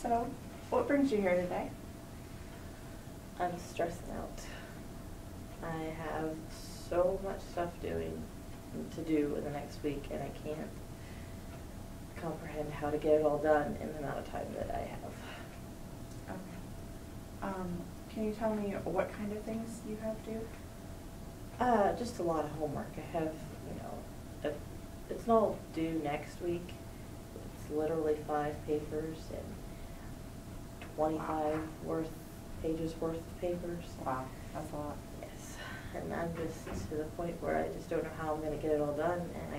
So, what brings you here today? I'm stressing out. I have so much stuff to do in the next week, and I can't comprehend how to get it all done in the amount of time that I have. Okay. Can you tell me what kind of things you have due? Just a lot of homework. I have, it's not due next week. It's literally 5 papers and 25 pages worth of papers. Wow, that's a lot. Yes, and I'm just to the point where I just don't know how I'm going to get it all done, and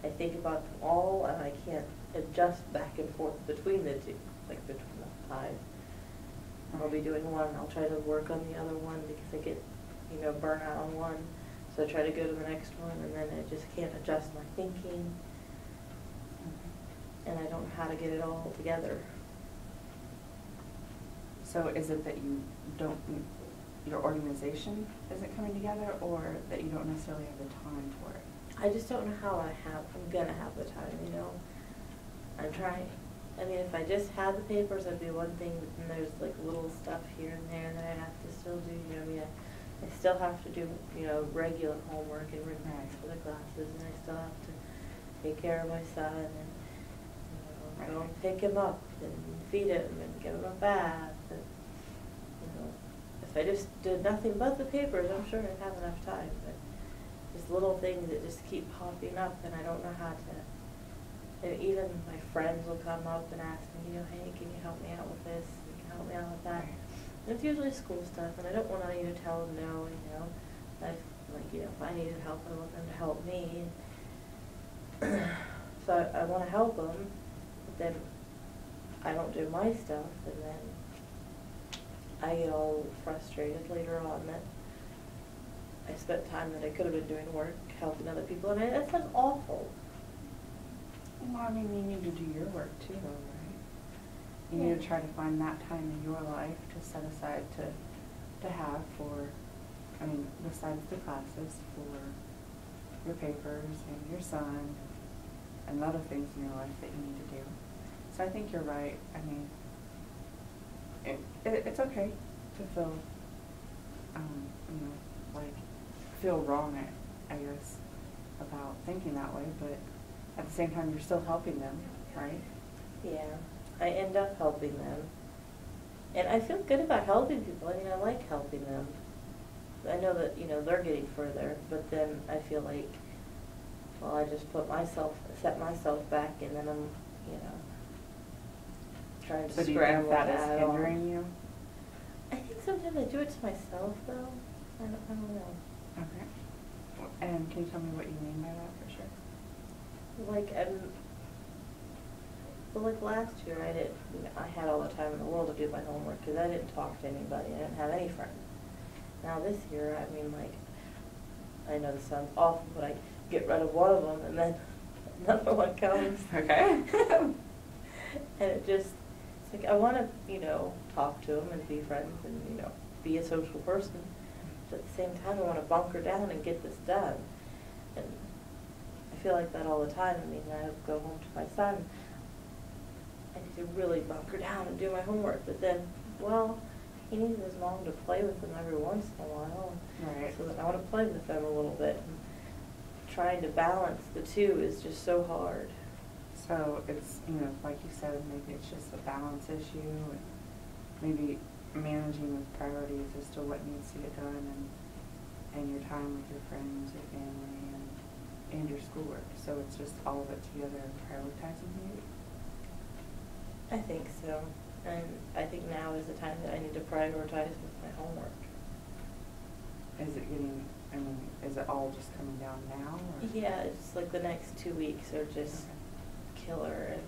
I think about them all, and I can't adjust back and forth between the two, like between the 5. I'll be doing one, I'll try to work on the other one because I get, burnt out on one. So I try to go to the next one, and then I just can't adjust my thinking, and I don't know how to get it all together. So is it that you don't, your organization isn't coming together, or that you don't necessarily have the time for it? I just don't know how I'm gonna have the time, I'm trying. I mean, if I just had the papers, that'd be one thing, but then there's like little stuff here and there that I have to still do, I still have to do, regular homework and written for the classes, and I still have to take care of my son, and, go and pick him up and feed him and give him a bath, and, if I just did nothing but the papers, I'm sure I'd have enough time, but just little things that just keep popping up, and I don't know how to. And even my friends will come up and ask me, hey, can you help me out with this? Can you help me out with that? And it's usually school stuff, and I don't want to, tell them no, if I needed help, I want them to help me. So I want to help them, but then I don't do my stuff, and then I get all frustrated later on that I spent time that I could have been doing work, helping other people, and that sounds awful. Well, I mean, you need to do your work too, though, right? You need to try to find that time in your life to set aside to have for, besides the classes, for your papers and your son and other things in your life that you need to do. So I think you're right. I mean, it's okay to feel, feel wrong, I guess, about thinking that way, but at the same time, you're still helping them, right? Yeah, I end up helping them. And I feel good about helping people. I like helping them. I know that, they're getting further, but then I feel like, well, I just set myself back, and then I'm, trying to scramble that is hindering you? I think sometimes I do it to myself, though. I don't know. Okay. And can you tell me what you mean by that, for sure? Like last year, I had all the time in the world to do my homework because I didn't talk to anybody. I didn't have any friends. Now this year, I know this sounds awful, but I get rid of one of them, and then another one comes. Okay. And it's like I want to, talk to them and be friends and, be a social person. But at the same time, I want to bunker down and get this done. And I feel like that all the time. I go home to my son. I need to really bunker down and do my homework. But then, he needs his mom to play with him every once in a while. Right. So I want to play with them a little bit. And trying to balance the two is just so hard. So it's, like you said, maybe it's just a balance issue, and maybe managing with priorities as to what needs to get done, and your time with your friends, your family, and your schoolwork. So it's just all of it together and prioritizing maybe? I think so. And I think now is the time that I need to prioritize with my homework. Is it getting, is it all just coming down now? Or? Yeah, it's like the next 2 weeks are just killer, and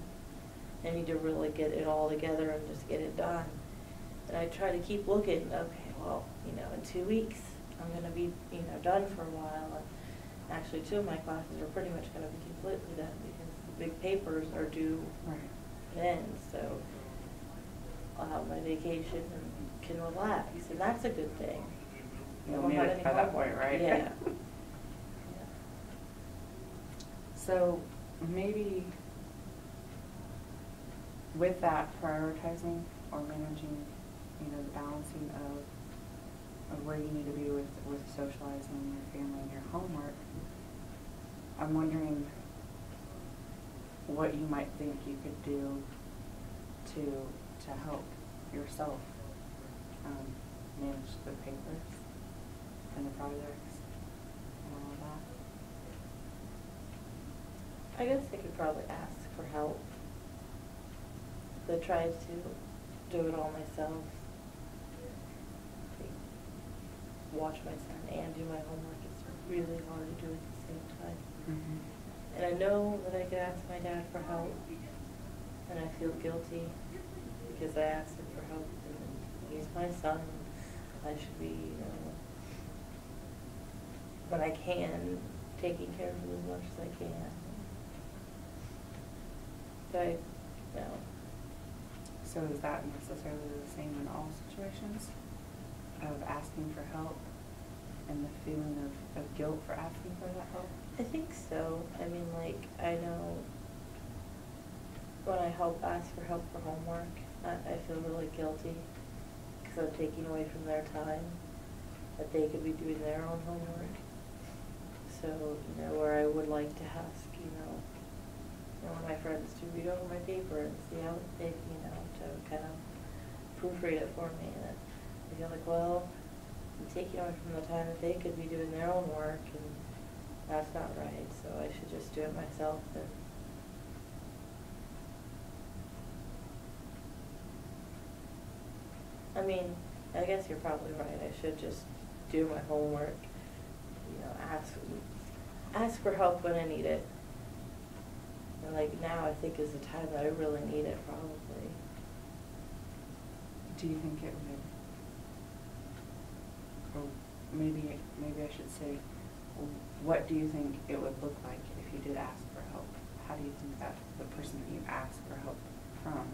I need to really get it all together and just get it done. And I try to keep looking, in 2 weeks I'm going to be, done for a while. And actually 2 of my classes are pretty much going to be completely done because the big papers are due then, so I'll have my vacation and can relax, and that's a good thing. You'll need it by that point, right? Yeah. So maybe with that prioritizing or managing, the balancing of where you need to be with socializing your family and your homework, I'm wondering what you might think you could do to help yourself manage the papers and the projects and all of that. I guess I could probably ask for help. But try to do it all myself. Watch my son and do my homework. It's really hard to do at the same time. Mm-hmm. And I know that I could ask my dad for help, and I feel guilty because I asked him for help, and he's my son. I should be, when I can, taking care of him as much as I can. But no. So is that necessarily the same in all situations of asking for help and the feeling of guilt for asking for that help? I think so. I mean, like, I know when I ask for help for homework, I feel really guilty because I'm taking away from their time that they could be doing their own homework. So, where I would like to ask, one of my friends to read over my paper and see how they, to kind of proofread it for me. And I feel like, well, I'm taking away from the time that they could be doing their own work, and that's not right, so I should just do it myself. And I mean, I guess you're probably right. I should just do my homework, ask for help when I need it. And like now, I think is the time that I really need it, probably. Do you think it would, or maybe I should say, what do you think it would look like if you did ask for help? How do you think that the person that you ask for help from,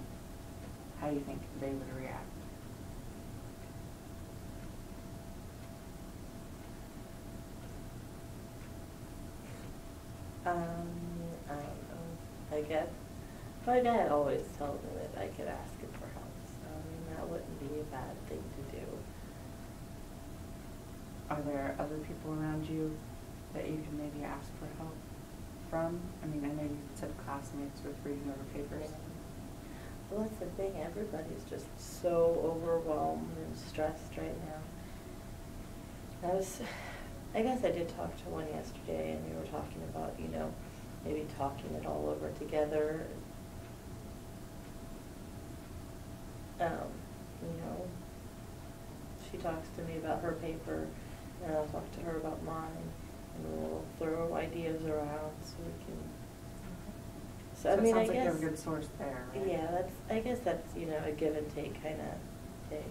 how do you think they would react? I don't know. I guess my dad always told me that I could ask him for help, so that wouldn't be a bad thing to do. Are there other people around you that you can maybe ask for help from? I know you said classmates with reading over papers. Well, that's the thing. Everybody's just so overwhelmed and stressed right now. I guess I did talk to one yesterday, and we were talking about, maybe talking it all over together. She talks to me about her paper, and I'll talk to her about mine, and we'll throw ideas around so we can. So it sounds like you have a good source there, right? Yeah, I guess that's a give and take kind of thing.